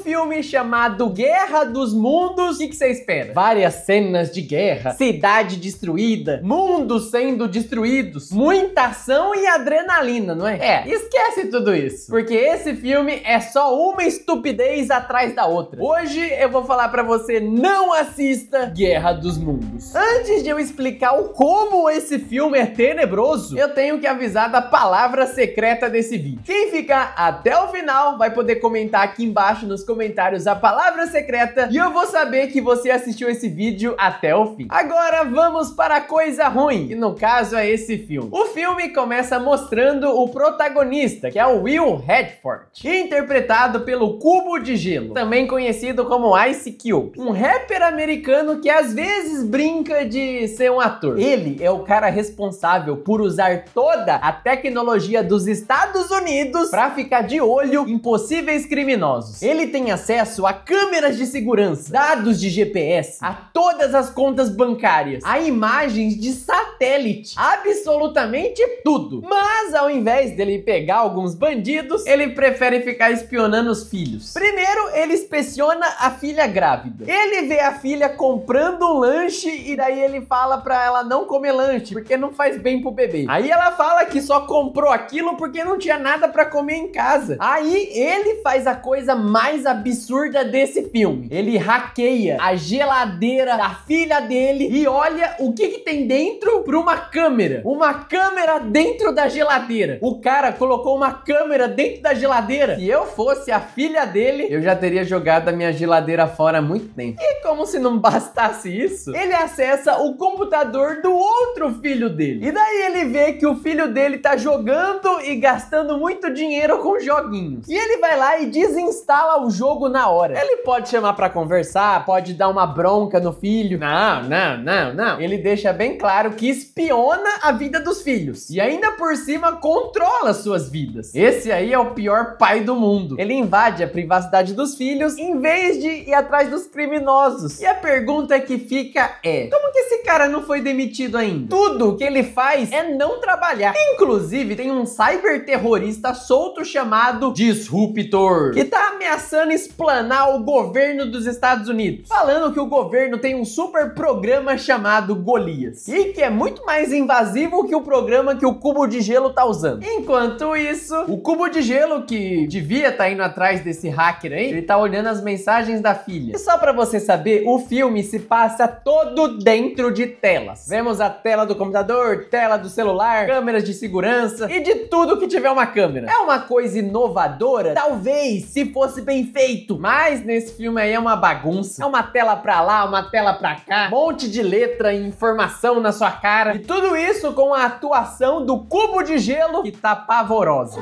filme chamado Guerra dos Mundos, o que você espera? Várias cenas de guerra, cidade destruída, mundos sendo destruídos, muita ação e adrenalina, não é? Esquece tudo isso, porque esse filme é só uma estupidez atrás da outra. Hoje eu vou falar pra você, não assista Guerra dos Mundos. Antes de eu explicar o como esse filme é tenebroso, eu tenho que avisar da palavra secreta desse vídeo. Quem ficar até o final vai poder comentar aqui embaixo nos comentários a palavra secreta e eu vou saber que você assistiu esse vídeo até o fim. Agora vamos para a coisa ruim, que no caso é esse filme. O filme começa mostrando o protagonista, que é o Will Redford, interpretado pelo Cubo de Gelo, também conhecido como Ice Cube, um rapper americano que às vezes brinca de ser um ator. Ele é o cara responsável por usar toda a tecnologia dos Estados Unidos para ficar de olho em possíveis criminosos. Ele tem acesso a câmeras de segurança, dados de GPS, a todas as contas bancárias, a imagens de satélite, absolutamente tudo. Mas ao invés dele pegar alguns bandidos, ele prefere ficar espionando os filhos. Primeiro, ele inspeciona a filha grávida. Ele vê a filha comprando um lanche e daí ele fala pra ela não comer lanche, porque não faz bem pro bebê. Aí ela fala que só comprou aquilo porque não tinha nada pra comer em casa. Aí ele faz a coisa mais absurda desse filme. Ele hackeia a geladeira da filha dele e olha o que tem dentro por uma câmera. Uma câmera dentro da geladeira. O cara colocou uma câmera dentro da geladeira. Se eu fosse a filha dele, eu já teria jogado a minha geladeira fora há muito tempo. E como se não bastasse isso, ele acessa o computador do outro filho dele. E daí ele vê que o filho dele tá jogando e gastando muito dinheiro com joguinhos. E ele vai lá e desinstala o jogo na hora. Ele pode chamar pra conversar, pode dar uma bronca no filho. Não. Ele deixa bem claro que espiona a vida dos filhos. E ainda por cima controla suas vidas. Esse aí é o pior pai do mundo. Ele invade a privacidade dos filhos em vez de ir atrás dos criminosos. E a pergunta que fica é: como que esse cara não foi demitido ainda? Tudo que ele faz é não trabalhar. Inclusive, tem um cyberterrorista solto chamado Disruptor, que tá ameaçando explanar o governo dos Estados Unidos, falando que o governo tem um super programa chamado Golias, e que é muito mais invasivo que o programa que o Cubo de Gelo tá usando. Enquanto isso, o Cubo de Gelo, que devia estar indo atrás desse hacker aí, ele tá olhando as mensagens da filha. E só pra você saber, o filme se passa todo dentro de telas. Vemos a tela do computador, tela do celular, câmeras de segurança e de tudo que tiver uma câmera. É uma coisa inovadora? Talvez, se fosse bem feito. Mas nesse filme aí é uma bagunça. É uma tela pra lá, uma tela pra cá, um monte de letra e informação na sua cara. E tudo isso com a atuação do Cubo de Gelo, que tá pavorosa.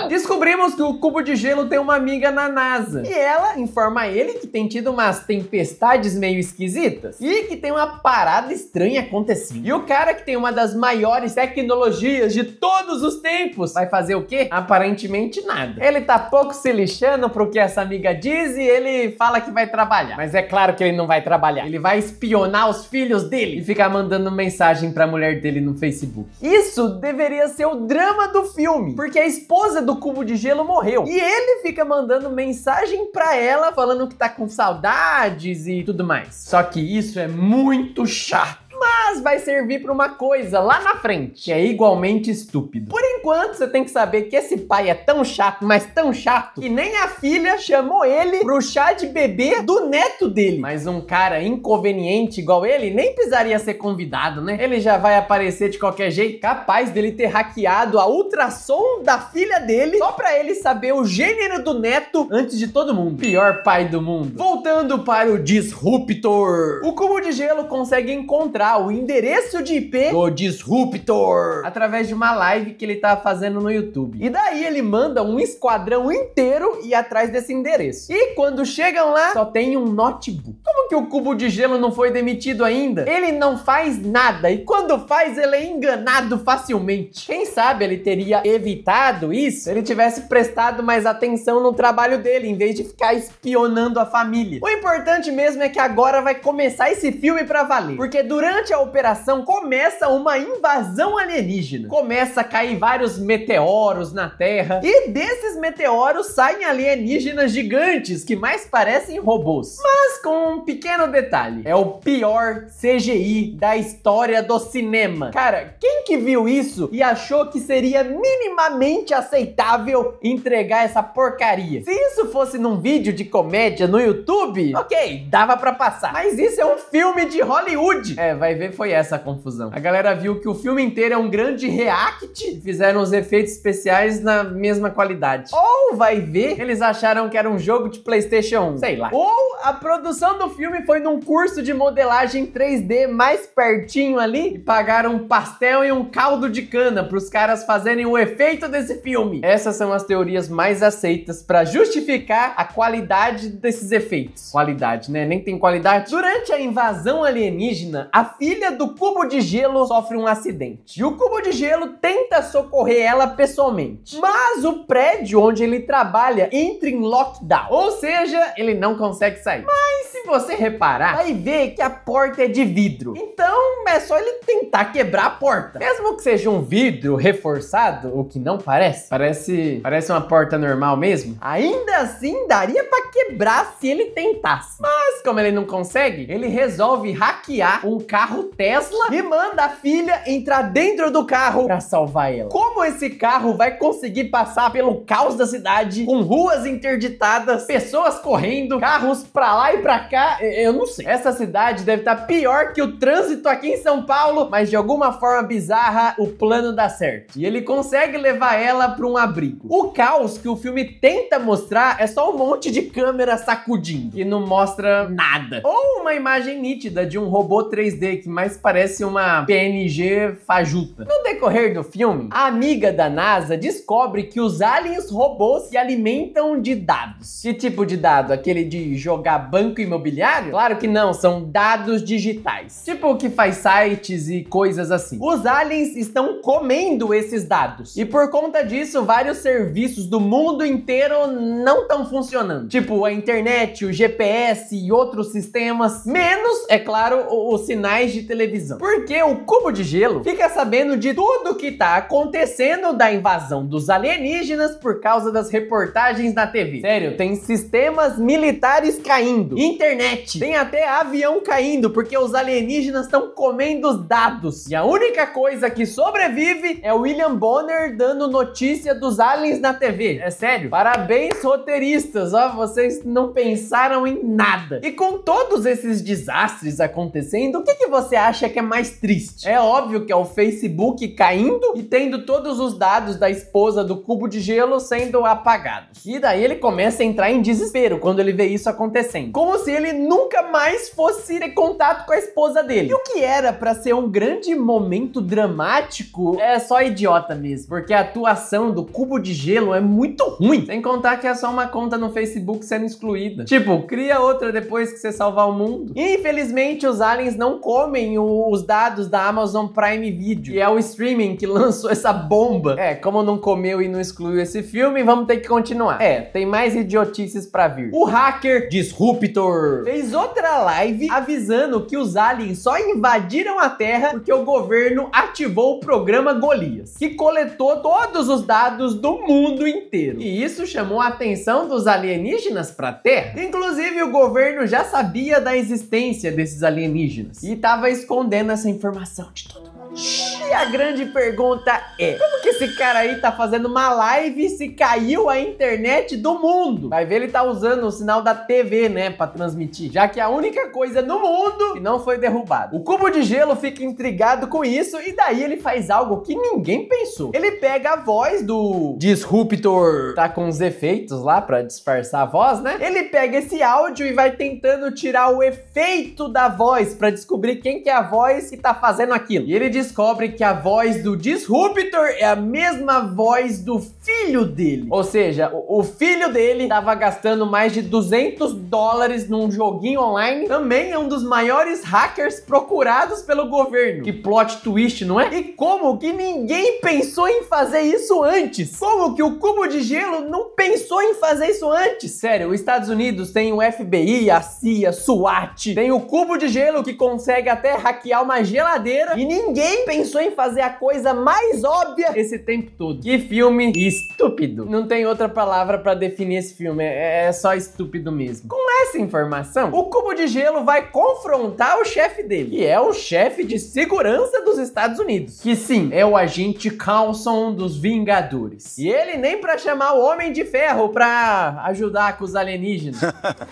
Descobrimos que o Cubo de Gelo tem uma amiga na NASA. E ela informa ele que tem tido umas tempestades meio esquisitas e que tem uma parada estranha acontecendo. E o cara que tem uma das maiores tecnologias de todos os tempos vai fazer o quê? Aparentemente nada. Ele tá pouco se lixando pro que essa amiga diz e ele fala que vai trabalhar. Mas é claro que ele não vai trabalhar. Ele vai espionar os filhos dele e ficar mandando mensagem pra mulher dele no Facebook. Isso deveria ser o drama do filme, porque a esposa do Cubo de Gelo morreu. E ele fica mandando mensagem pra ela falando que tá com saudades e tudo mais. Só que isso é muito chato. Mas vai servir para uma coisa lá na frente, que é igualmente estúpido. Por enquanto, você tem que saber que esse pai é tão chato, mas tão chato, que nem a filha chamou ele pro chá de bebê do neto dele. Mas um cara inconveniente igual ele nem precisaria ser convidado, né? Ele já vai aparecer de qualquer jeito, capaz dele ter hackeado a ultrassom da filha dele, só pra ele saber o gênero do neto antes de todo mundo. Pior pai do mundo. Voltando para o Disruptor. O Cubo de Gelo consegue encontrar o endereço de IP do Disruptor através de uma live que ele tá fazendo no YouTube. E daí ele manda um esquadrão inteiro ir atrás desse endereço. E quando chegam lá, só tem um notebook. Como que o Cubo de Gelo não foi demitido ainda? Ele não faz nada e quando faz, ele é enganado facilmente. Quem sabe ele teria evitado isso se ele tivesse prestado mais atenção no trabalho dele, em vez de ficar espionando a família. O importante mesmo é que agora vai começar esse filme pra valer, porque durante Durante a operação começa uma invasão alienígena. Começa a cair vários meteoros na Terra e desses meteoros saem alienígenas gigantes que mais parecem robôs. Mas com um pequeno detalhe, é o pior CGI da história do cinema. Cara, quem que viu isso e achou que seria minimamente aceitável entregar essa porcaria? Se isso fosse num vídeo de comédia no YouTube, ok, dava pra passar. Mas isso é um filme de Hollywood. É, vai ver, foi essa a confusão. A galera viu que o filme inteiro é um grande react e fizeram os efeitos especiais na mesma qualidade. Ou vai ver, eles acharam que era um jogo de PlayStation 1, sei lá. Ou a produção do filme foi num curso de modelagem 3D mais pertinho ali e pagaram um pastel e um caldo de cana pros caras fazerem o efeito desse filme. Essas são as teorias mais aceitas pra justificar a qualidade desses efeitos. Qualidade, né? Nem tem qualidade. Durante a invasão alienígena, a filha do cubo de gelo sofre um acidente. E o cubo de gelo tenta socorrer ela pessoalmente. Mas o prédio onde ele trabalha entra em lockdown. Ou seja, ele não consegue sair. Mas se você reparar, vai ver que a porta é de vidro. Então é só ele tentar quebrar a porta. Mesmo que seja um vidro reforçado, o que não parece. Parece uma porta normal mesmo. Ainda assim, daria pra quebrar se ele tentasse. Mas como ele não consegue, ele resolve hackear um carro Tesla e manda a filha entrar dentro do carro pra salvar ela. Como esse carro vai conseguir passar pelo caos da cidade, com ruas interditadas, pessoas correndo, carros pra lá e pra cá, eu não sei. Essa cidade deve estar pior que o trânsito aqui em São Paulo, mas de alguma forma bizarra, o plano dá certo. E ele consegue levar ela pra um abrigo. O caos que o filme tenta mostrar é só um monte de câmera sacudindo, e não mostra nada. Ou uma imagem nítida de um robô 3D que mais parece uma PNG fajuta. No decorrer do filme, a amiga da NASA descobre que os aliens robôs se alimentam de dados. Que tipo de dado? Aquele de jogar banco imobiliário? Claro que não, são dados digitais. Tipo o que faz sites e coisas assim. Os aliens estão comendo esses dados. E por conta disso, vários serviços do mundo inteiro não estão funcionando. Tipo a internet, o GPS e outros sistemas. Menos, é claro, os sinais de televisão. Porque o cubo de gelo fica sabendo de tudo que tá acontecendo da invasão dos alienígenas por causa das reportagens na TV. Sério, tem sistemas militares caindo, internet, tem até avião caindo porque os alienígenas estão comendo os dados. E a única coisa que sobrevive é o William Bonner dando notícia dos aliens na TV. É sério. Parabéns, roteiristas, ó, vocês não pensaram em nada. E com todos esses desastres acontecendo, o que você acha que é mais triste? É óbvio que é o Facebook caindo e tendo todos os dados da esposa do cubo de gelo sendo apagados. E daí ele começa a entrar em desespero quando ele vê isso acontecendo. Como se ele nunca mais fosse ter contato com a esposa dele. E o que era pra ser um grande momento dramático é só idiota mesmo. Porque a atuação do cubo de gelo é muito ruim. Sem contar que é só uma conta no Facebook sendo excluída. Tipo, cria outra depois que você salvar o mundo. E, infelizmente, os aliens não comem os dados da Amazon Prime Video, que é o streaming que lançou essa bomba. É, como não comeu e não excluiu esse filme, vamos ter que continuar. É, tem mais idiotices pra vir. O hacker Disruptor fez outra live avisando que os aliens só invadiram a Terra porque o governo ativou o programa Golias, que coletou todos os dados do mundo inteiro. E isso chamou a atenção dos alienígenas pra Terra. Inclusive, o governo já sabia da existência desses alienígenas e tava escondendo essa informação de todo mundo. E a grande pergunta é: como que esse cara aí tá fazendo uma live se caiu a internet do mundo? Vai ver, ele tá usando o sinal da TV, né, pra transmitir, já que é a única coisa no mundo que não foi derrubada. O cubo de gelo fica intrigado com isso e daí ele faz algo que ninguém pensou. Ele pega a voz do Disruptor, tá com os efeitos lá pra disfarçar a voz, né? Ele pega esse áudio e vai tentando tirar o efeito da voz pra descobrir quem que é a voz que tá fazendo aquilo. E ele descobre que a voz do Disruptor é a mesma voz do filho dele. Ou seja, o filho dele tava gastando mais de $200 num joguinho online. Também é um dos maiores hackers procurados pelo governo. Que plot twist, não é? E como que ninguém pensou em fazer isso antes? Como que o Cubo de Gelo não pensou em fazer isso antes? Sério, os Estados Unidos tem o FBI, a CIA, SWAT, tem o Cubo de Gelo que consegue até hackear uma geladeira e ninguém pensou em fazer a coisa mais óbvia esse tempo todo. Que filme estúpido. Não tem outra palavra pra definir esse filme, é só estúpido mesmo. Com essa informação, o Cubo de Gelo vai confrontar o chefe dele, que é o chefe de segurança dos Estados Unidos, que sim, é o agente Coulson dos Vingadores. E ele nem pra chamar o Homem de Ferro pra ajudar com os alienígenas.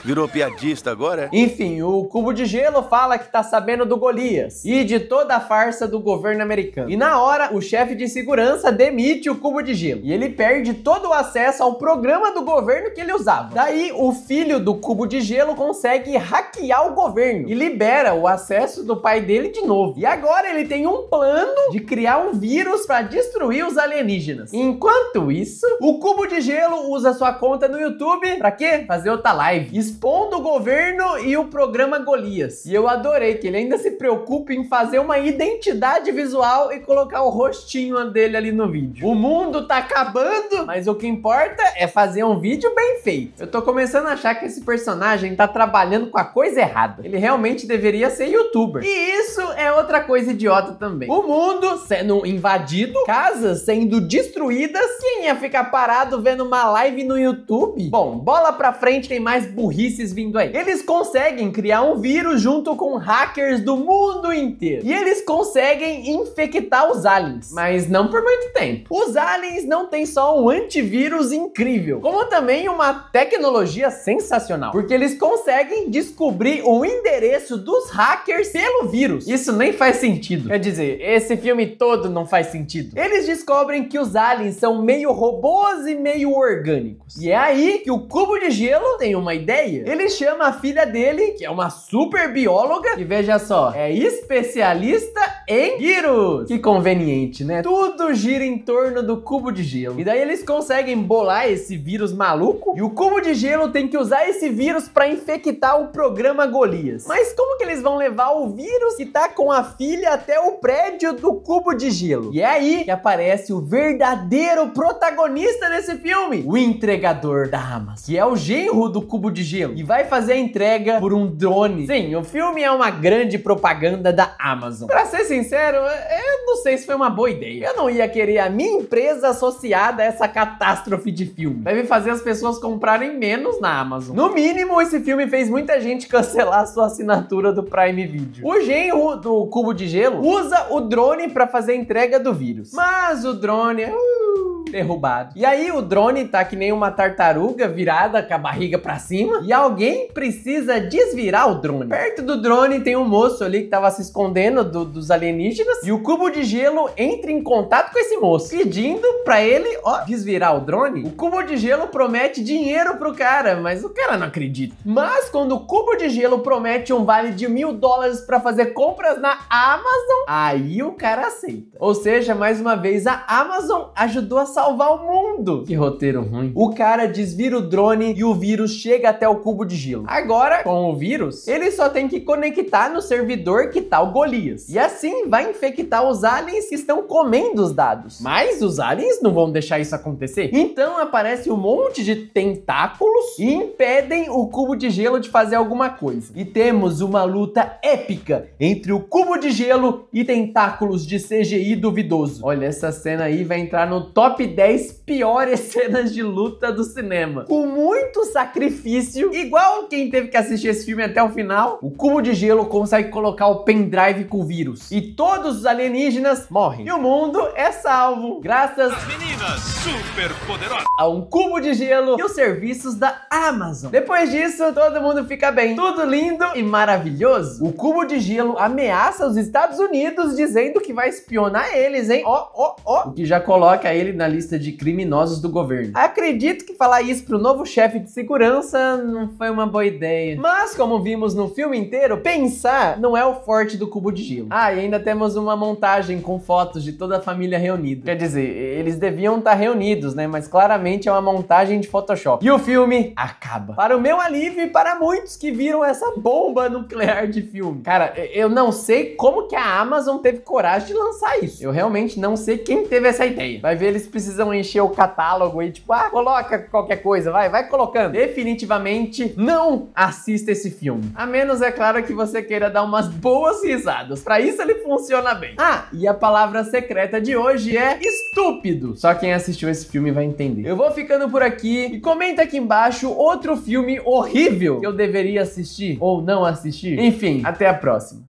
Virou piadista agora? Enfim, o Cubo de Gelo fala que tá sabendo do Golias e de toda a farsa do governo americano. E na hora, o chefe de segurança demite o Cubo de Gelo. E ele perde todo o acesso ao programa do governo que ele usava. Daí, o filho do Cubo de Gelo consegue hackear o governo e libera o acesso do pai dele de novo. E agora ele tem um plano de criar um vírus para destruir os alienígenas. Enquanto isso, o Cubo de Gelo usa sua conta no YouTube pra quê? Fazer outra live, expondo o governo e o programa Golias. E eu adorei que ele ainda se preocupa em fazer uma identidade visual e colocar o rostinho dele ali no vídeo. O mundo tá acabando, mas o que importa é fazer um vídeo bem feito. Eu tô começando a achar que esse personagem tá trabalhando com a coisa errada. Ele realmente deveria ser youtuber. E isso é outra coisa idiota também. O mundo sendo invadido, casas sendo destruídas, quem ia ficar parado vendo uma live no YouTube? Bom, bola pra frente, tem mais burrices vindo aí. Eles conseguem criar um vírus junto com hackers do mundo inteiro. E eles conseguem infectar os aliens, mas não por muito tempo. Os aliens não têm só um antivírus incrível, como também uma tecnologia sensacional, porque eles conseguem descobrir o endereço dos hackers pelo vírus. Isso nem faz sentido. Quer dizer, esse filme todo não faz sentido. Eles descobrem que os aliens são meio robôs e meio orgânicos. E é aí que o Cubo de Gelo tem uma ideia. Ele chama a filha dele, que é uma super bióloga, e veja só, é especialista em vírus. Que conveniente, né? Tudo gira em torno do Cubo de Gelo. E daí eles conseguem bolar esse vírus maluco, e o Cubo de Gelo tem que usar esse vírus para infectar o programa Golias. Mas como que eles vão levar o vírus que tá com a filha até o prédio do Cubo de Gelo? E é aí que aparece o verdadeiro protagonista desse filme, o entregador da Amazon, que é o genro do Cubo de Gelo, e vai fazer a entrega por um drone. Sim, o filme é uma grande propaganda da Amazon. Pra ser sincero, eu não sei se foi uma boa ideia. Eu não ia querer a minha empresa associada a essa catástrofe de filme. Deve fazer as pessoas comprarem menos na Amazon. No mínimo, esse filme fez muita gente cancelar a sua assinatura do Prime Video. O genro do Cubo de Gelo usa o drone pra fazer a entrega do vírus. Mas o drone é derrubado. E aí o drone tá que nem uma tartaruga virada com a barriga pra cima e alguém precisa desvirar o drone. Perto do drone tem um moço ali que tava se escondendo dos alienígenas e o Cubo de Gelo entra em contato com esse moço, pedindo pra ele, ó, desvirar o drone. O Cubo de Gelo promete dinheiro pro cara, mas o cara não acredita. Mas quando o Cubo de Gelo promete um vale de $1000 pra fazer compras na Amazon, aí o cara aceita. Ou seja, mais uma vez, a Amazon ajudou a salvar o mundo. Que roteiro ruim. O cara desvira o drone e o vírus chega até o Cubo de Gelo. Agora, com o vírus, ele só tem que conectar no servidor que tá o Golias. E assim vai infectar os aliens que estão comendo os dados. Mas os aliens não vão deixar isso acontecer. Então aparece um monte de tentáculos e impedem o Cubo de Gelo de fazer alguma coisa. E temos uma luta épica entre o Cubo de Gelo e tentáculos de CGI duvidoso. Olha, essa cena aí vai entrar no top 10 piores cenas de luta do cinema. Com muito sacrifício, igual quem teve que assistir esse filme até o final, o Cubo de Gelo consegue colocar o pendrive com o vírus. E todos os alienígenas morrem. E o mundo é salvo, graças às meninas super poderosas, a um Cubo de Gelo e os serviços da Amazon. Depois disso, todo mundo fica bem. Tudo lindo e maravilhoso. O Cubo de Gelo ameaça os Estados Unidos dizendo que vai espionar eles, hein? Ó. O que já coloca ele na lista de criminosos do governo. Acredito que falar isso pro novo chefe de segurança não foi uma boa ideia. Mas, como vimos no filme inteiro, pensar não é o forte do Cubo de Gelo. Ah, e ainda temos uma montagem com fotos de toda a família reunida. Quer dizer, eles deviam estar reunidos, né? Mas claramente é uma montagem de Photoshop. E o filme acaba. Para o meu alívio e para muitos que viram essa bomba nuclear de filme. Cara, eu não sei como que a Amazon teve coragem de lançar isso. Eu realmente não sei quem teve essa ideia. Vai ver, eles precisam encher o catálogo aí, tipo, coloca qualquer coisa, vai colocando. Definitivamente não assista esse filme. A menos, é claro, que você queira dar umas boas risadas. Pra isso ele funciona bem. Ah, e a palavra secreta de hoje é estúpido. Só quem assistiu esse filme vai entender. Eu vou ficando por aqui e comenta aqui embaixo outro filme horrível que eu deveria assistir ou não assistir. Enfim, até a próxima.